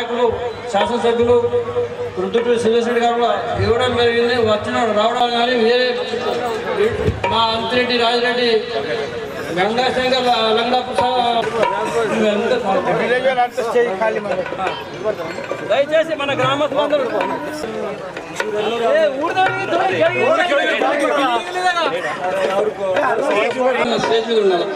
నాయకులు శాసనసభ్యులు రుద్దుటూరి శ్రీనివాసరెడ్డి గారు ఇవ్వడం జరిగింది. రావడం కానీ వేరే మా అంతిరెడ్డి రాజిరెడ్డి గంగాశంకర్ లంగా ప్రసాద్ దయచేసి మన గ్రామస్తులందరూ స్టేజ్ మీద ఉండాలి.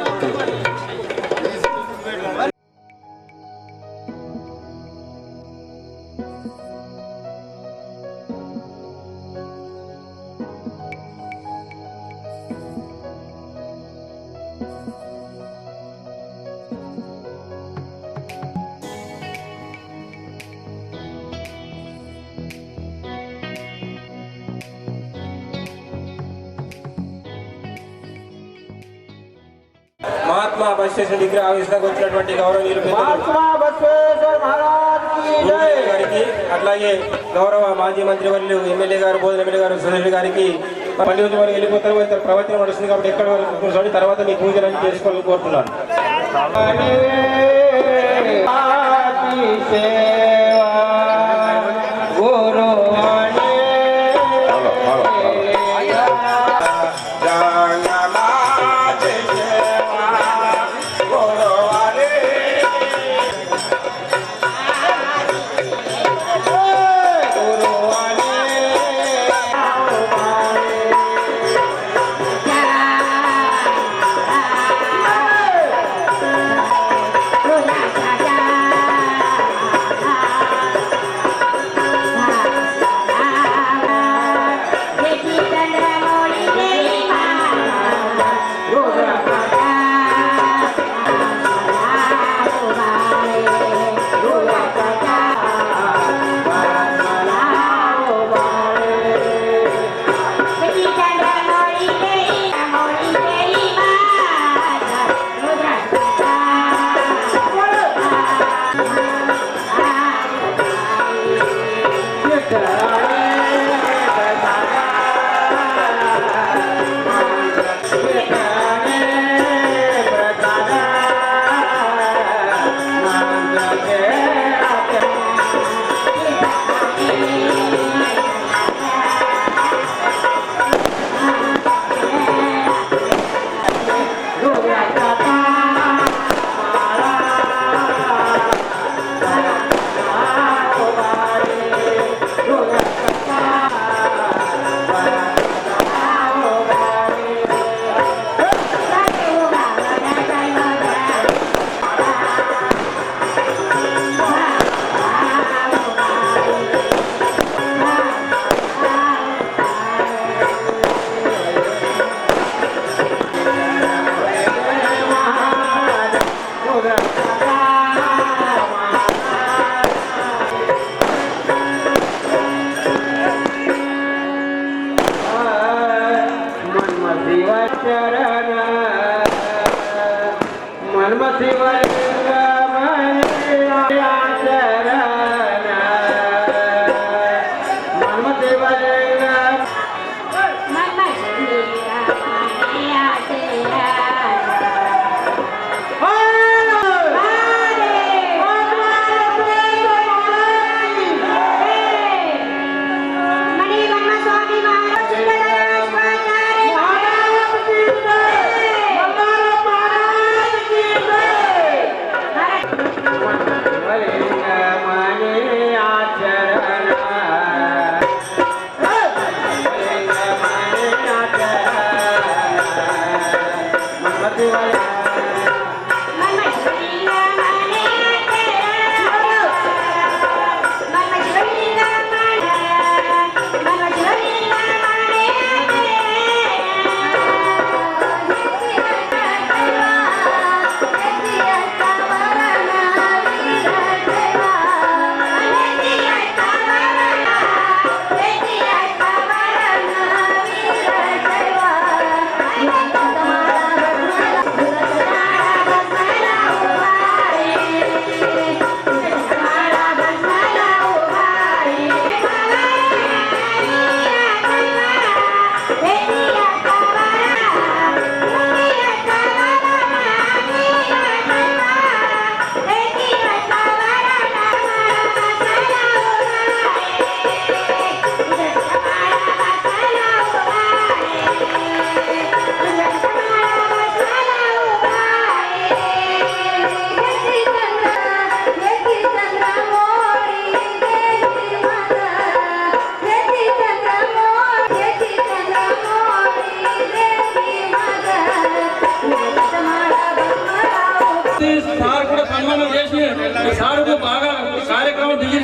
మహాత్మా బసవేశ్వర డిగ్రీ ఆవిష్కరణకు వచ్చినటువంటి గౌరవనీయులు గారికి, అట్లాగే గౌరవ మాజీ మంత్రి వర్యులు ఎమ్మెల్యే గారు బోధన ఎమ్మెల్యే గారు సురేష్ గారికి 12 వరకు వెళ్ళిపోతారు. ఇతర ప్రవచనం నడుస్తుంది కాబట్టి ఎక్కడి వరకు కూర్చొని తర్వాత మీ పూజలను చేసుకోవాలని కోరుతున్నాను.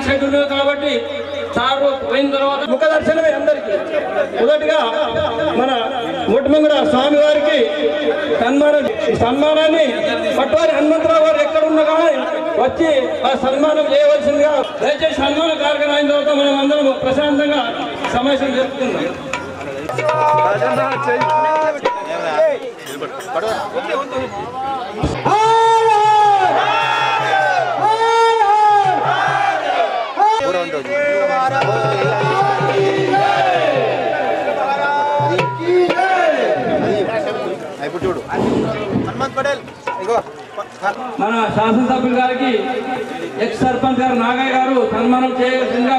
షెడ్యూల్ కాబట్టి సారు పోయిన తర్వాత ముఖ దర్శనమే అందరికీ. మొదటిగా మన ముట్టుమంగుడ స్వామి వారికి సన్మానాన్ని పట్వారి హనుమంతరావు గారు ఎక్కడున్నా కానీ వచ్చి ఆ సన్మానం చేయవలసిందిగా దయచేసి సన్మాన కార్యక్రమం అయిన తర్వాత మనం అందరం ప్రశాంతంగా సమావేశం జరుపుకుందాం. మన శాసనసభ్యుల గారికి ఎక్స్ సర్పంచ్ గారు నాగయ్య గారు సన్మానం చేయాల్సిందిగా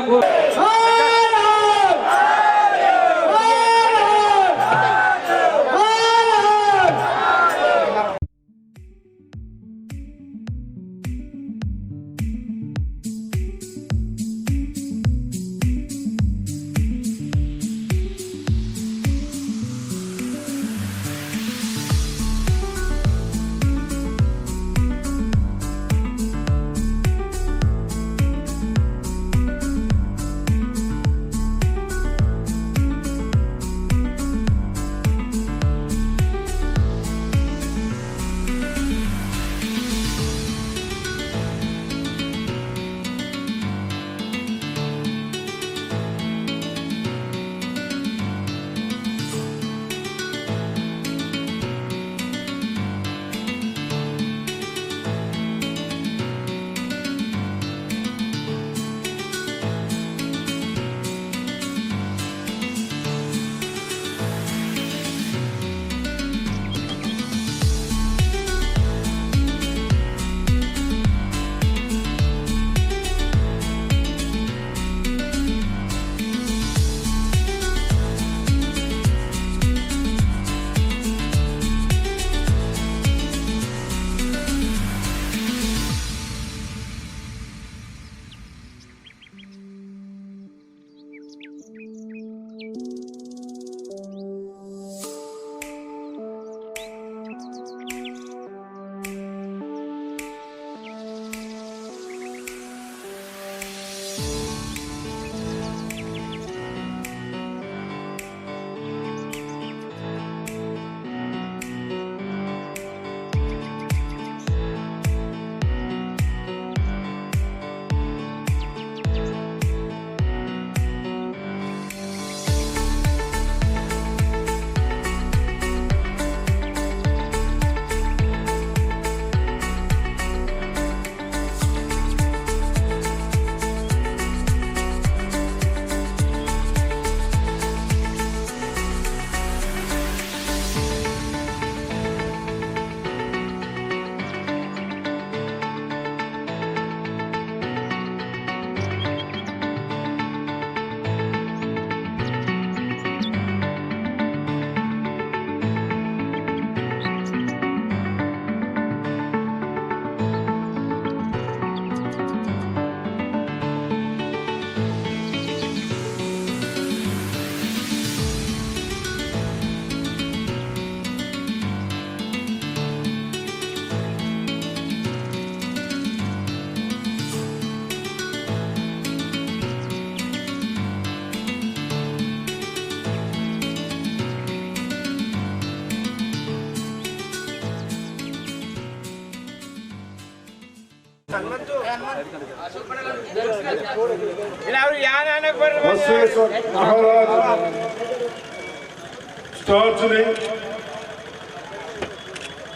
స్టార్చ్ని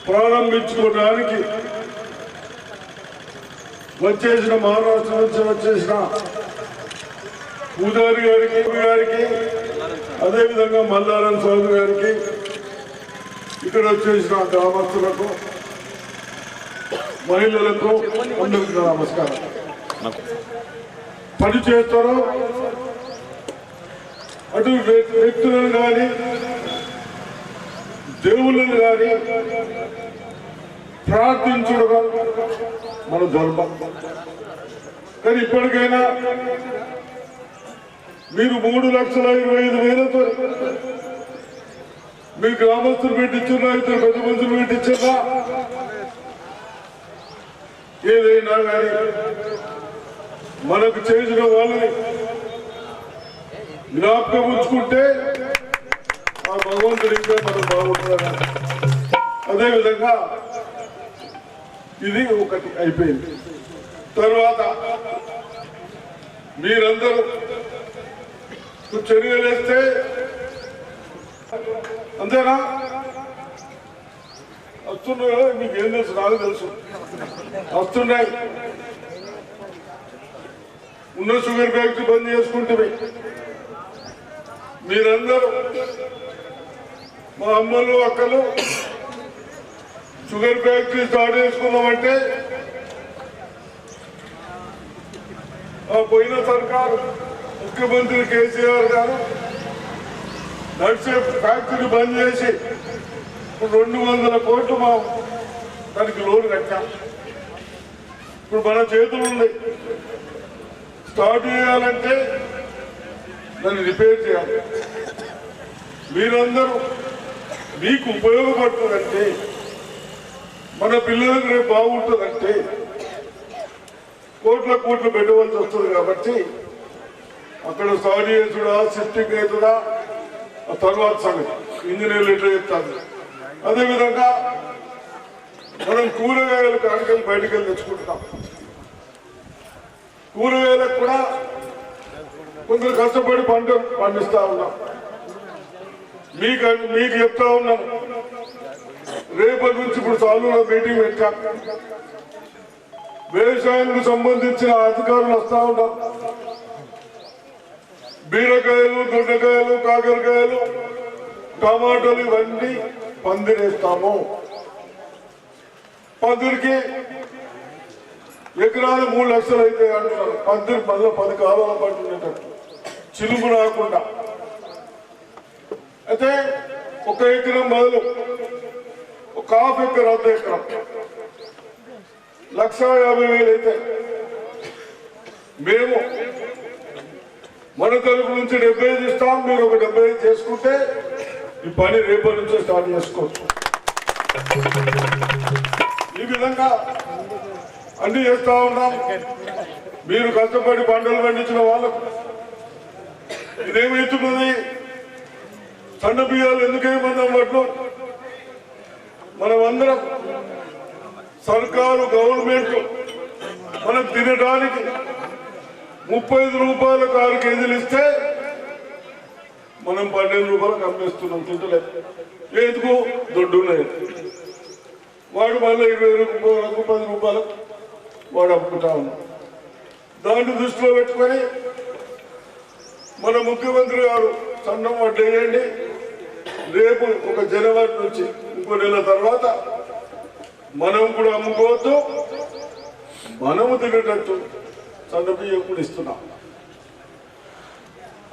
ప్రారంభించుకోవడానికి వచ్చేసిన మహారాష్ట్ర నుంచి వచ్చేసిన పూజారి గారికి అదేవిధంగా మల్లారం స్వామి గారికి ఇక్కడ వచ్చేసిన గ్రామస్తులకు మహిళలకు అందరికీ నమస్కారం. పని చేస్తారో అటు వ్యక్తులను కానీ దేవుళ్ళను కానీ ప్రార్థించడం మన ధర్మం. కానీ ఇప్పటికైనా మీరు 3,25,000తో మీ గ్రామస్తులు పెట్టించున్నా, ఇద్దరు పెద్ద మనుషులు పెట్టించున్నా, ఏదైనా కానీ మనకు చేసిన వాళ్ళని జ్ఞాపకం ఉంచుకుంటే ఆ భగవంతుడి ఇంకా మనం బాగుంటున్నాం. అదేవిధంగా ఇది ఒకటి అయిపోయింది. తర్వాత మీరందరూ చర్యలు వేస్తే అంతేనా? వస్తున్నాయో మీకు ఏం తెలుసు, నాకు తెలుసు వస్తున్నాయి. ఉన్న షుగర్ ఫ్యాక్టరీ బంద్ చేసుకుంటే మీరందరూ మా అమ్మలు అక్కలు షుగర్ ఫ్యాక్టరీ స్టార్ట్ చేసుకున్నామంటే ఆ పోయిన సర్కారు ముఖ్యమంత్రి కేసీఆర్ గారు నడిచే ఫ్యాక్టరీ బంద్ చేసి 200 కోట్లు మా దానికి లోన్ కట్టాం. ఇప్పుడు మన చేతులు ఉంది. స్టార్ట్ చేయాలంటే దాన్ని రిపేర్ చేయాలి. మీరందరూ మీకు ఉపయోగపడుతుందంటే, మన పిల్లలకు రేపు బాగుంటుందంటే కోట్ల పెట్టవలసి వస్తుంది. కాబట్టి అక్కడ స్టార్ట్ చేసుడా, షిఫ్టింగ్ అవుతుందా, ఆ తర్వాత సంగతి ఇంజనీర్లు ఎట్లా చెప్తారు. అదేవిధంగా మనం కూరగాయలు కాడికెళ్ళి బయటకు వెళ్ళి తెచ్చుకుంటున్నాం. కూరగాయలకు కూడా కొందరు కష్టపడి పండిస్తా ఉన్నాం. మీకు చెప్తా ఉన్నాను, రేపటి నుంచి ఇప్పుడు చాలు మీటింగ్ పెట్టాం. వ్యవసాయానికి సంబంధించిన అధికారులు వస్తా ఉన్నాం. బీరకాయలు, దొండకాయలు, కాకరకాయలు, టమాటాలు ఇవన్నీ పందిరేస్తాము. పందిరికి ఎకరాలు 3 లక్షలు అయితే అంటున్నారు. పందిరి మళ్ళీ 10 కాలాలు పడుతున్నట్టు చిలుము రాకుండా. అయితే 1 ఎకరం బదులు ఒక ½ ఎకరం, అర్ధ ఎకరం 1,50,000 అయితే మేము మన తరపు నుంచి 75 ఇస్తాం. మీరు ఒక 75 చేసుకుంటే ఈ పని రేపటి నుంచే స్టార్ట్ చేసుకోవచ్చు. ఈ విధంగా అన్ని చేస్తా ఉన్నాం. మీరు కష్టపడి పంటలు పండించిన వాళ్ళకు ఇదేమవుతున్నది, సన్న బియ్యాలు ఎందుకేమన్నా అన్నట్లు మనమందరం సర్కారు గవర్నమెంట్ మనం తినడానికి 35 రూపాయలకు 6 కేజీలు ఇస్తే మనం 12 రూపాయలకు అమ్మేస్తున్నాం. తింటలేదు. ఎందుకు? దొడ్డున్నాయి. వాడు మళ్ళీ 20 రూపాయలకు 10 రూపాయలకు వాడు అమ్ముకుంటా ఉన్నాం. దాన్ని దృష్టిలో పెట్టుకొని మన ముఖ్యమంత్రి గారు సన్నం వడ్డేయండి, రేపు ఒక జనవరి నుంచి ఇంకో నెల తర్వాత మనం కూడా అమ్ముకోవద్దు, మనము తినేటట్టు సన్న బియ్యం కూడా ఇస్తున్నాం.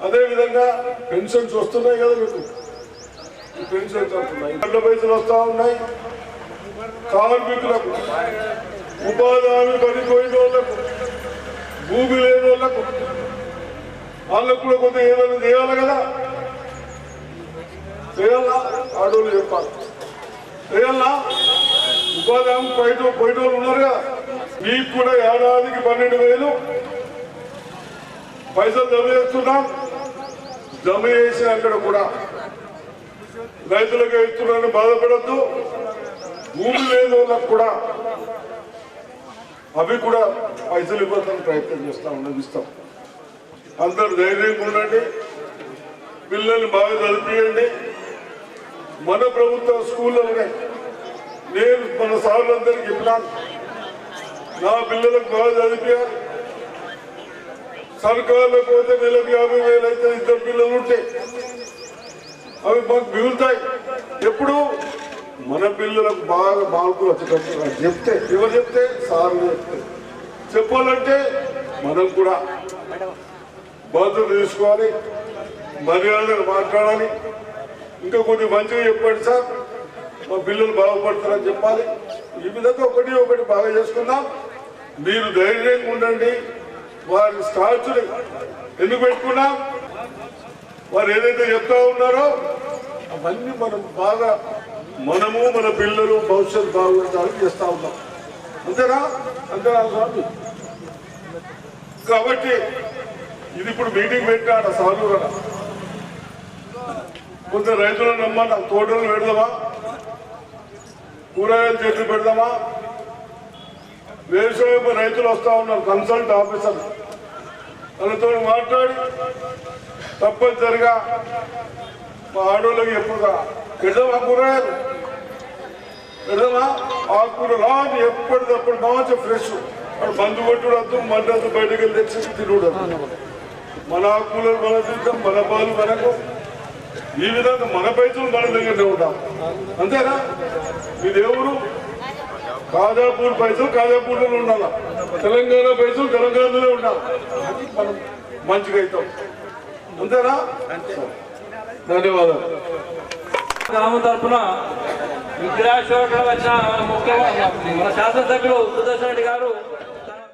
అదేవిధంగా పెన్షన్స్ వస్తున్నాయి కదా మీకు, పెన్షన్స్ వస్తున్నాయి, 2 పైసలు వస్తూ ఉన్నాయి. కార్మికులకు, ఉపాధి హామీ పడిపోయిన వాళ్ళకు, భూమి లేని వాళ్ళకు, వాళ్ళకు కూడా కొంత ఏదైనా చేయాలి కదా. చేయాలా? ఆడోళ్ళు చెప్పాలి. చేయాలా? ఉపాధి హామీ పోయేటోళ్ళు ఉన్నారుగా. మీకు కూడా ఏడాదికి 12,000 పైసలు జమ చేస్తున్నాం. జమ చేసిన అక్కడ కూడా రైతులకు ఇస్తున్నారని బాధపడద్దు. భూమి లేని వాళ్ళకు కూడా అవి కూడా పైసలు ఇవ్వడానికి ప్రయత్నం చేస్తా ఉన్నాం, ఇస్తాం. అందరు ధైర్యంగా ఉండండి, పిల్లల్ని బాగా చదివించండి. మన ప్రభుత్వ స్కూళ్ళలోనే నేను మన సార్లందరికీ చెప్పినాను, నా పిల్లలకు బాగా చదివించాలి. సర్కారులో పోతే నెలకు 50,000 అయితే 2 పిల్లలు ఉంటే అవి మాకు మిగులుతాయి. ఎప్పుడు మన పిల్లలకు బాగా మార్కులు వచ్చేటట్టు చెప్తే, ఎవరు చెప్తే? సార్లు చెప్తే. చెప్పాలంటే మనం కూడా బాధ్యత తీసుకోవాలి, మర్యాదగా మాట్లాడాలి. ఇంకా కొన్ని మంచిగా చెప్పండి సార్, మా పిల్లలు బాగుపడతారని చెప్పాలి. ఈ విధంగా ఒకటి బాగా చేసుకుందాం. మీరు ధైర్యంగా ఉండండి. వారి స్టాచ్యుని ఎందుకు పెట్టుకున్నాం? వారు ఏదైతే చెప్తా ఉన్నారో అవన్నీ మనం బాగా, మనము మన పిల్లలు భవిష్యత్తు బాగుండాలని చేస్తా ఉన్నాం. అంతేనా? అంతేనా స్వామి? కాబట్టి ఇది ఇప్పుడు మీటింగ్ పెట్టాడు సాలూరు కొంత రైతులను నమ్మన్నా తోటలు పెడదామా, కూరగాయల చెట్లు పెడదామా, వ్యవసాయ రైతులు వస్తా ఉన్నారు కన్సల్ట్ ఆఫీసర్ వాళ్ళతో మాట్లాడి తప్పనిసరిగా మా ఆడోళ్ళకి ఎప్పుడుగా పెడదామా కూరగాయలు పెడదామా, ఆకుకూరలు ఎప్పటికప్పుడు మంచిగా ఫ్రెష్ మందు కొట్టుడు వద్దు, మంటద్దు బయటకు వెళ్ళి తెచ్చి తిరుగుడు మన ఆకుకూరలు మన తింటాం, మన పాలు మనకు, ఈ విధంగా మన పైసలు మన దగ్గరనే ఉంటాం అంతేనా. ఇది ఎవరు కాజాపూర్ పైసలు కాజాపూర్లోనే ఉండాలి, తెలంగాణ పైసలు తెలంగాణలోనే ఉండాలి, మనం మంచిగా అవుతాం అంతేనా. ధన్యవాదాలు. గ్రామం తరఫున విగ్రహ వచ్చిన ముఖ్యమైన మన శాసనసభ్యులు సుదర్శన్ రెడ్డి గారు